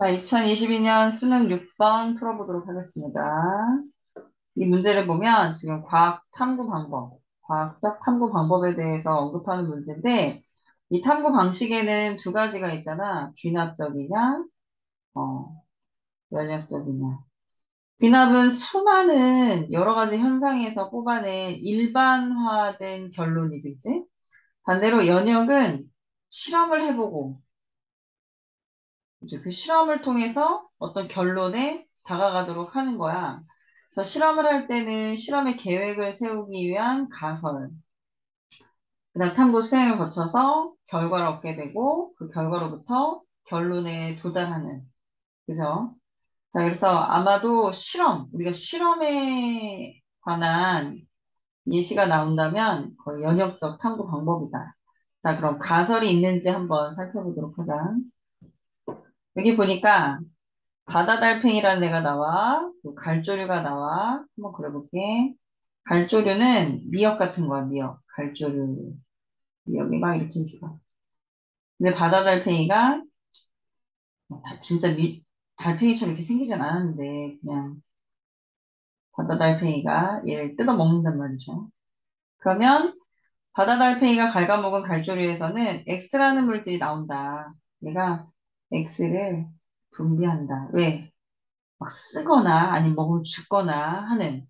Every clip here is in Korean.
자, 2022년 수능 6번 풀어보도록 하겠습니다. 이 문제를 보면 지금 과학 탐구 방법, 과학적 탐구 방법에 대해서 언급하는 문제인데, 이 탐구 방식에는 두 가지가 있잖아. 귀납적이냐, 어, 연역적이냐. 귀납은 수많은 여러 가지 현상에서 뽑아낸 일반화된 결론이지, 그치? 반대로 연역은 실험을 해보고, 이제 그 실험을 통해서 어떤 결론에 다가가도록 하는 거야. 그래서 실험을 할 때는 실험의 계획을 세우기 위한 가설, 그다음 탐구 수행을 거쳐서 결과를 얻게 되고 그 결과로부터 결론에 도달하는, 그죠? 자, 그래서 아마도 실험, 우리가 실험에 관한 예시가 나온다면 거의 연역적 탐구 방법이다. 자, 그럼 가설이 있는지 한번 살펴보도록 하자. 여기 보니까 바다달팽이라는 애가 나와. 또 갈조류가 나와. 한번 그려볼게. 갈조류는 미역 같은 거야, 미역. 갈조류. 미역이 막 이렇게 있어. 근데 바다달팽이가 진짜 달팽이처럼 이렇게 생기진 않았는데, 그냥 바다달팽이가 얘를 뜯어 먹는단 말이죠. 그러면 바다달팽이가 갉아먹은 갈조류에서는 X라는 물질이 나온다. 얘가 X를 분비한다. 왜? 막 쓰거나 아니면 먹으면 죽거나 하는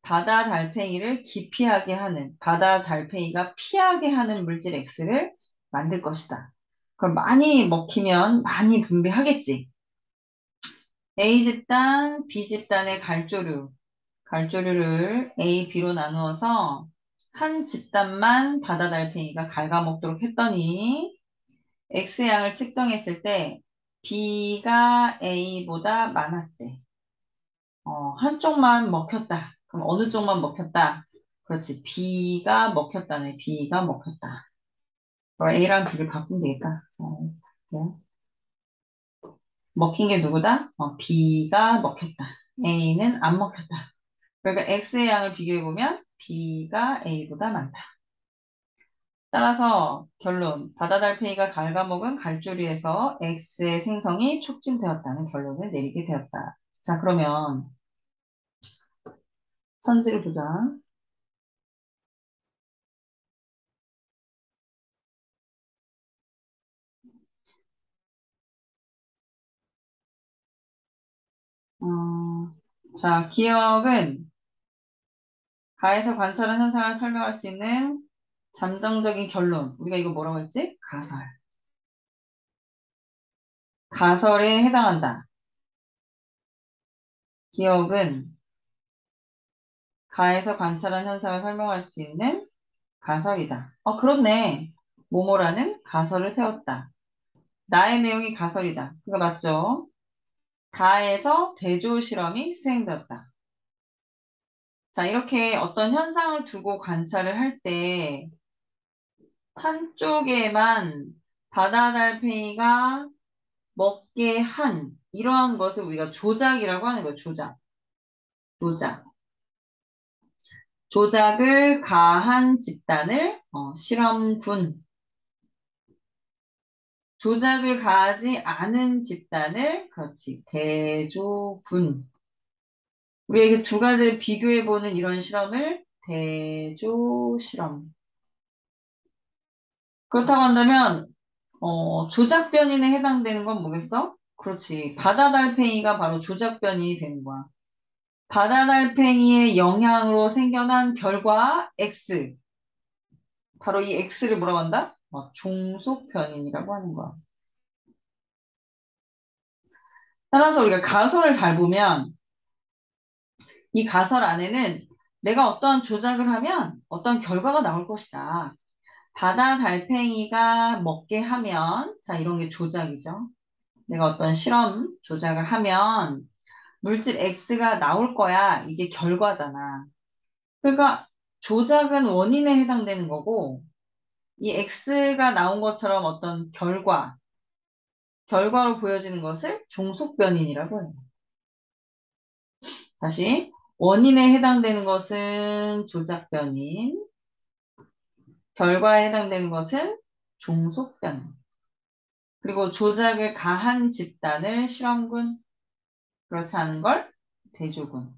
바다 달팽이를 기피하게 하는, 바다 달팽이가 피하게 하는 물질 X를 만들 것이다. 그럼 많이 먹히면 많이 분비하겠지. A 집단, B 집단의 갈조류를 A, B로 나누어서 한 집단만 바다 달팽이가 갉아먹도록 했더니 X양을 측정했을 때 B가 A보다 많았대. 한쪽만 먹혔다. 그럼 어느 쪽만 먹혔다? 그렇지. B가 먹혔다네. B가 먹혔다. 그럼 A랑 B를 바꾸면 되겠다. 그래. 먹힌 게 누구다? B가 먹혔다. A는 안 먹혔다. 그러니까 X의 양을 비교해보면 B가 A보다 많다. 따라서 결론. 바다 달팽이가 갉아먹은 갈조리에서 X의 생성이 촉진되었다는 결론을 내리게 되었다. 자, 그러면 선지를 보자. 자, 기억은 가에서 관찰한 현상을 설명할 수 있는 잠정적인 결론. 우리가 이거 뭐라고 했지? 가설. 가설에 해당한다. 기억은 가에서 관찰한 현상을 설명할 수 있는 가설이다. 그렇네. 모모라는 가설을 세웠다. 나의 내용이 가설이다. 그거 맞죠? 가에서 대조 실험이 수행되었다. 자, 이렇게 어떤 현상을 두고 관찰을 할 때 한쪽에만 바다 달팽이가 먹게 한 이러한 것을 우리가 조작이라고 하는 거예요. 조작. 조작. 조작을 가한 집단을 실험군. 조작을 가하지 않은 집단을 그렇지. 대조군. 우리가 이게 두 가지를 비교해보는 이런 실험을 대조 실험. 그렇다고 한다면 조작 변인에 해당되는 건 뭐겠어? 그렇지. 바다 달팽이가 바로 조작 변인이 되는 거야. 바다 달팽이의 영향으로 생겨난 결과 X. 바로 이 X를 뭐라고 한다? 종속 변인이라고 하는 거야. 따라서 우리가 가설을 잘 보면 이 가설 안에는 내가 어떠한 조작을 하면 어떤 결과가 나올 것이다. 바다 달팽이가 먹게 하면, 자, 이런 게 조작이죠. 내가 어떤 실험 조작을 하면 물질 X가 나올 거야. 이게 결과잖아. 그러니까 조작은 원인에 해당되는 거고, 이 X가 나온 것처럼 어떤 결과로 보여지는 것을 종속변인이라고 해요. 다시, 원인에 해당되는 것은 조작변인, 결과에 해당되는 것은 종속변인. 그리고 조작을 가한 집단을 실험군, 그렇지 않은 걸 대조군.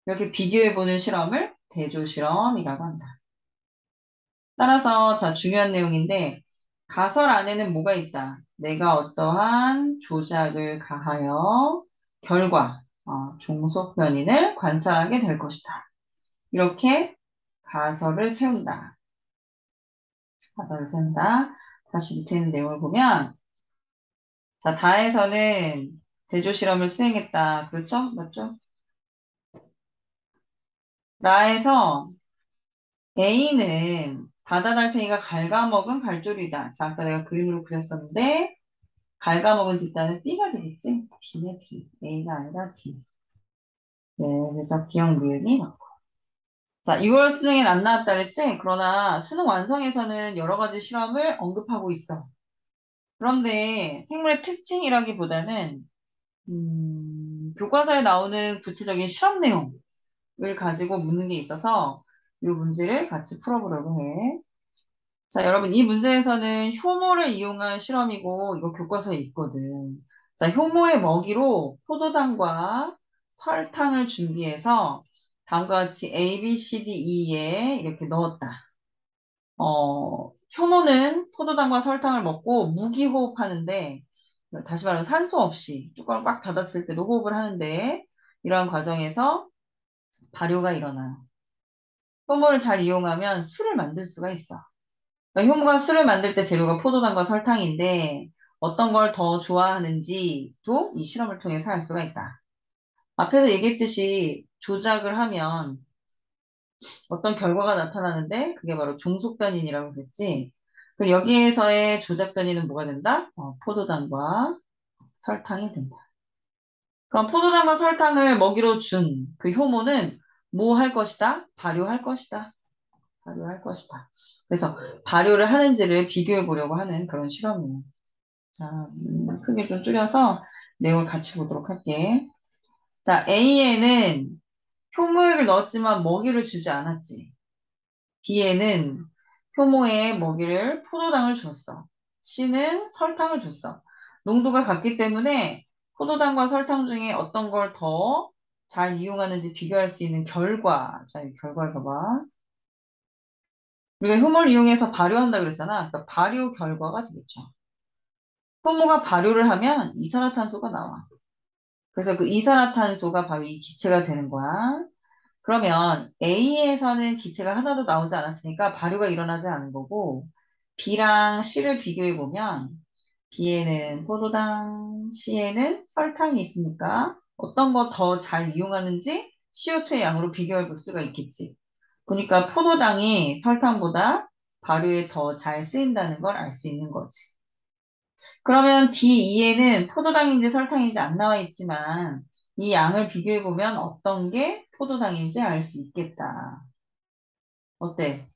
이렇게 비교해보는 실험을 대조실험이라고 한다. 따라서 자 중요한 내용인데 가설 안에는 뭐가 있다. 내가 어떠한 조작을 가하여 결과, 종속 변인을 관찰하게 될 것이다. 이렇게 가설을 세운다. 가설을 세운다. 다시 밑에 있는 내용을 보면 자 다에서는 대조 실험을 수행했다. 그렇죠? 맞죠? 라에서 A는 바다 달팽이가 갉아먹은 갈조리다. 자, 아까 내가 그림으로 그렸었는데 갉아먹은 집단은 B가 되겠지? B네, B. A가 아니라 B. 네, 그래서 기억 미음이 맞고. 자, 6월 수능엔 안 나왔다 그랬지? 그러나 수능 완성에서는 여러 가지 실험을 언급하고 있어. 그런데 생물의 특징이라기보다는 교과서에 나오는 구체적인 실험 내용을 가지고 묻는 게 있어서 이 문제를 같이 풀어보려고 해. 자, 여러분, 이 문제에서는 효모를 이용한 실험이고, 이거 교과서에 있거든. 자, 효모의 먹이로 포도당과 설탕을 준비해서 다음과 같이 A, B, C, D, E에 이렇게 넣었다. 효모는 포도당과 설탕을 먹고 무기호흡하는데, 다시 말하면 산소 없이 뚜껑을 꽉 닫았을 때도 호흡을 하는데, 이러한 과정에서 발효가 일어나요. 효모를 잘 이용하면 술을 만들 수가 있어. 그러니까 효모가 술을 만들 때 재료가 포도당과 설탕인데 어떤 걸 더 좋아하는지도 이 실험을 통해서 알 수가 있다. 앞에서 얘기했듯이 조작을 하면 어떤 결과가 나타나는데 그게 바로 종속변인이라고 그랬지. 그럼 여기에서의 조작변인은 뭐가 된다? 포도당과 설탕이 된다. 그럼 포도당과 설탕을 먹이로 준 그 효모는 뭐 할 것이다? 발효할 것이다. 발효할 것이다. 그래서 발효를 하는지를 비교해 보려고 하는 그런 실험이에요. 자, 크게 좀 줄여서 내용을 같이 보도록 할게. 자, A에는 효모액을 넣었지만 먹이를 주지 않았지. B에는 효모에 먹이를 포도당을 줬어. C는 설탕을 줬어. 농도가 같기 때문에 포도당과 설탕 중에 어떤 걸 더 잘 이용하는지 비교할 수 있는 결과. 자, 이 결과를 봐봐. 우리가 효모를 이용해서 발효한다 그랬잖아. 그러니까 발효 결과가 되겠죠. 효모가 발효를 하면 이산화탄소가 나와. 그래서 그 이산화탄소가 바로 이 기체가 되는 거야. 그러면 A에서는 기체가 하나도 나오지 않았으니까 발효가 일어나지 않은 거고 B랑 C를 비교해 보면 B에는 포도당, C에는 설탕이 있으니까 어떤 거 더 잘 이용하는지 CO2의 양으로 비교해 볼 수가 있겠지. 그러니까 포도당이 설탕보다 발효에 더 잘 쓰인다는 걸 알 수 있는 거지. 그러면 D2에는 포도당인지 설탕인지 안 나와 있지만 이 양을 비교해 보면 어떤 게 포도당인지 알 수 있겠다. 어때?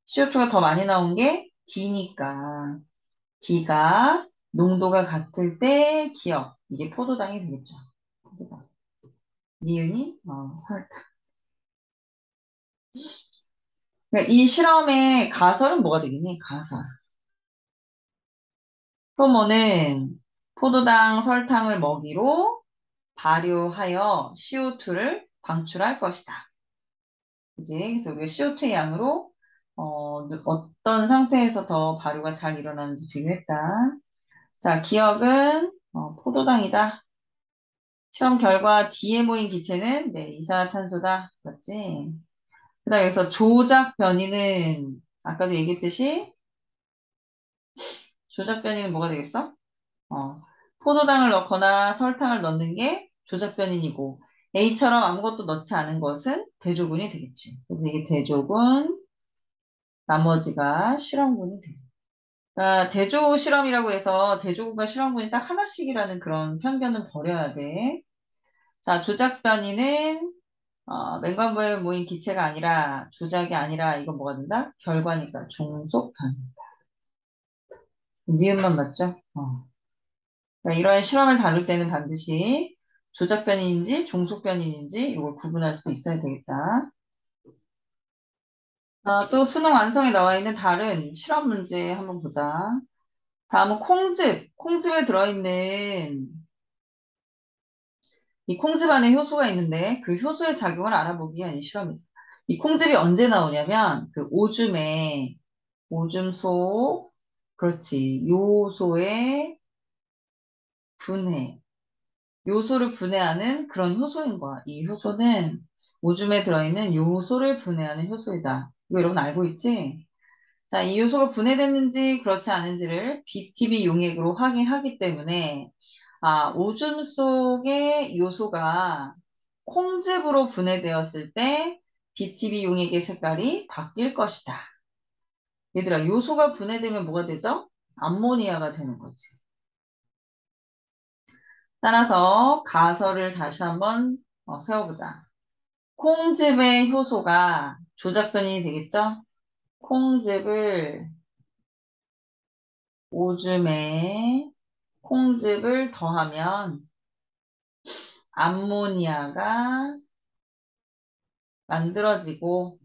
CO2가 더 많이 나온 게 D니까 D가 농도가 같을 때 기억 이게 포도당이 되겠죠. 포도당. 니은이 설탕. 그러니까 이 실험의 가설은 뭐가 되겠니? 가설. 효모는 포도당 설탕을 먹이로 발효하여 CO2를 방출할 것이다. 그지? 그래서 우리가 CO2의 양으로 어떤 상태에서 더 발효가 잘 일어나는지 비교했다. 자, 기억은 포도당이다. 실험 결과 D에 모인 기체는 네, 이산화탄소다. 맞지? 그다음 여기서 조작 변이는 아까도 얘기했듯이 조작 변이는 뭐가 되겠어? 어, 포도당을 넣거나 설탕을 넣는 게 조작 변인이고 A처럼 아무것도 넣지 않은 것은 대조군이 되겠지. 그래서 이게 대조군, 나머지가 실험군이 돼. 그러니까 대조 실험이라고 해서 대조군과 실험군이 딱 하나씩이라는 그런 편견은 버려야 돼. 자, 조작 변이는 맹관부에 모인 기체가 아니라 조작이 아니라 이건 뭐가 된다? 결과니까 종속 변이. 미음만 맞죠? 그러니까 이러한 실험을 다룰 때는 반드시 조작 변이인지 종속 변이인지 이걸 구분할 수 있어야 되겠다. 또 수능 완성에 나와 있는 다른 실험 문제 한번 보자. 다음은 콩즙. 콩즙에 들어있는 이 콩즙 안에 효소가 있는데 그 효소의 작용을 알아보기 위한 이 실험이다. 이 콩즙이 언제 나오냐면 그 오줌 속, 그렇지. 요소의 분해. 요소를 분해하는 그런 효소인 거야. 이 효소는 오줌에 들어있는 요소를 분해하는 효소이다. 이거 여러분 알고 있지? 자, 이 요소가 분해됐는지 그렇지 않은지를 BTB 용액으로 확인하기 때문에 오줌 속의 요소가 콩즙으로 분해되었을 때 BTB 용액의 색깔이 바뀔 것이다. 얘들아, 요소가 분해되면 뭐가 되죠? 암모니아가 되는 거지. 따라서 가설을 다시 한번 세워보자. 콩즙의 효소가 조작변이 되겠죠? 콩즙을 오줌에 콩즙을 더하면 암모니아가 만들어지고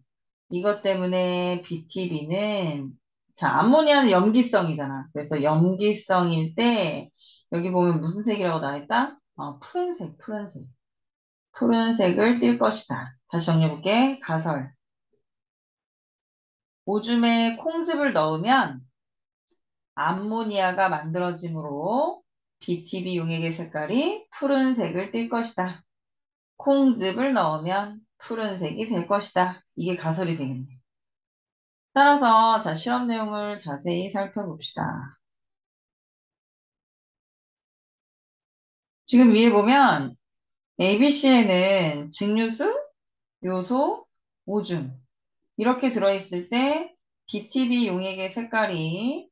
이것 때문에 BTB는 자, 암모니아는 염기성이잖아. 그래서 염기성일 때 여기 보면 무슨 색이라고 나와 있다? 푸른색, 푸른색. 푸른색을 띨 것이다. 다시 정리해볼게. 가설. 오줌에 콩즙을 넣으면 암모니아가 만들어지므로 BTB 용액의 색깔이 푸른색을 띨 것이다. 콩즙을 넣으면 푸른색이 될 것이다. 이게 가설이 되겠네. 따라서 자, 실험 내용을 자세히 살펴봅시다. 지금 위에 보면 ABC에는 증류수, 요소, 오줌 이렇게 들어있을 때 BTB 용액의 색깔이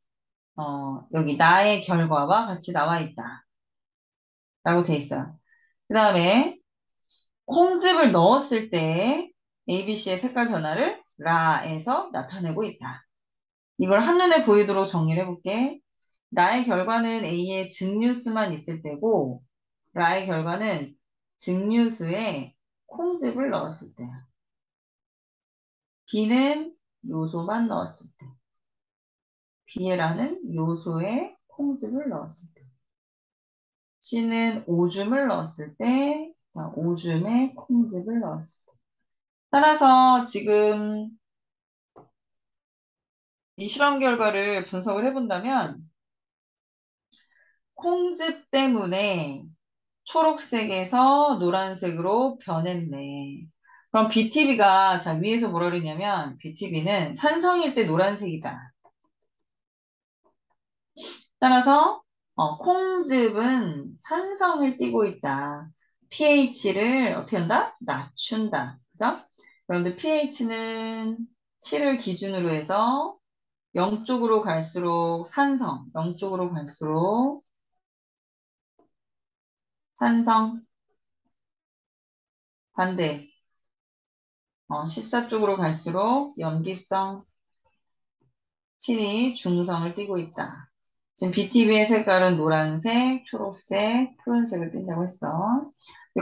여기 나의 결과와 같이 나와 있다. 라고 돼 있어요. 그 다음에 콩즙을 넣었을 때 ABC의 색깔 변화를 라에서 나타내고 있다. 이걸 한눈에 보이도록 정리를 해볼게. 나의 결과는 A의 증류수만 있을 때고 라의 결과는 증류수에 콩즙을 넣었을 때야. B는 요소만 넣었을 때. B라는 요소에 콩즙을 넣었을 때. C는 오줌을 넣었을 때, 오줌에 콩즙을 넣었을 때. 따라서 지금 이 실험 결과를 분석을 해본다면 콩즙 때문에 초록색에서 노란색으로 변했네. 그럼 BTB가 자 위에서 뭐라 그랬냐면 BTB는 산성일 때 노란색이다. 따라서 콩즙은 산성을 띠고 있다. pH를 어떻게 한다? 낮춘다. 그죠? 그런데 pH는 7을 기준으로 해서 0쪽으로 갈수록 산성, 0쪽으로 갈수록 산성, 반대, 14쪽으로 갈수록 염기성, 7이 중성을 띠고 있다. 지금 BTB의 색깔은 노란색, 초록색, 푸른색을 띈다고 했어.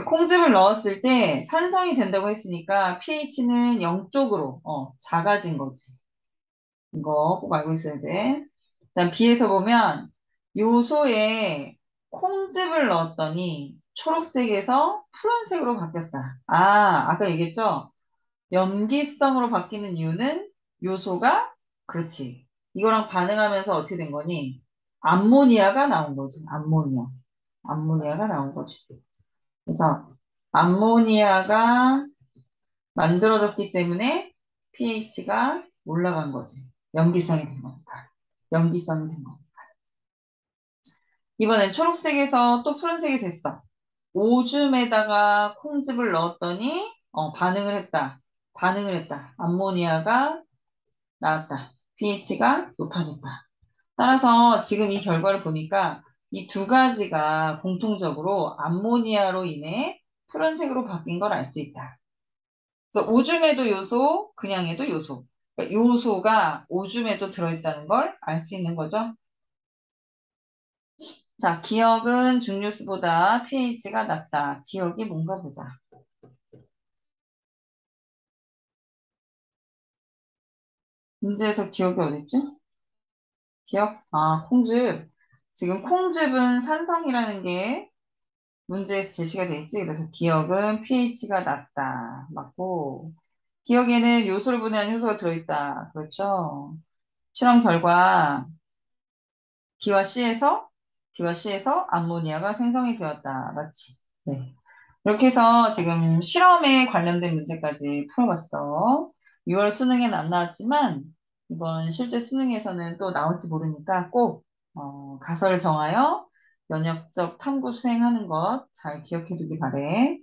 콩즙을 넣었을 때 산성이 된다고 했으니까 pH는 0쪽으로 작아진 거지. 이거 꼭 알고 있어야 돼. 그다음 B에서 보면 요소에 콩즙을 넣었더니 초록색에서 푸른색으로 바뀌었다. 아까 얘기했죠? 염기성으로 바뀌는 이유는 요소가 그렇지. 이거랑 반응하면서 어떻게 된 거니? 암모니아가 나온 거지. 암모니아. 암모니아가 나온 거지. 그래서 암모니아가 만들어졌기 때문에 pH가 올라간 거지. 염기성이 된 거니까. 염기성이 된 거. 이번엔 초록색에서 또 푸른색이 됐어. 오줌에다가 콩즙을 넣었더니 반응을 했다. 반응을 했다. 암모니아가 나왔다. pH가 높아졌다. 따라서 지금 이 결과를 보니까 이 두 가지가 공통적으로 암모니아로 인해 푸른색으로 바뀐 걸 알 수 있다. 그래서 오줌에도 요소, 그냥에도 요소. 그러니까 요소가 오줌에도 들어있다는 걸 알 수 있는 거죠. 자, 기억은 증류수보다 pH가 낮다. 기억이 뭔가 보자. 문제에서 기억이 어딨지? 기억? 아, 콩즙. 지금 콩즙은 산성이라는 게 문제에서 제시가 돼 있지. 그래서 기억은 pH가 낮다. 맞고, 기억에는 요소를 분해하는 효소가 들어있다. 그렇죠? 실험 결과 기와 C에서 암모니아가 생성이 되었다. 맞지? 네. 이렇게 해서 지금 실험에 관련된 문제까지 풀어봤어. 6월 수능에는 안 나왔지만 이번 실제 수능에서는 또 나올지 모르니까 꼭 가설을 정하여 면역적 탐구 수행하는 것 잘 기억해 두기 바래.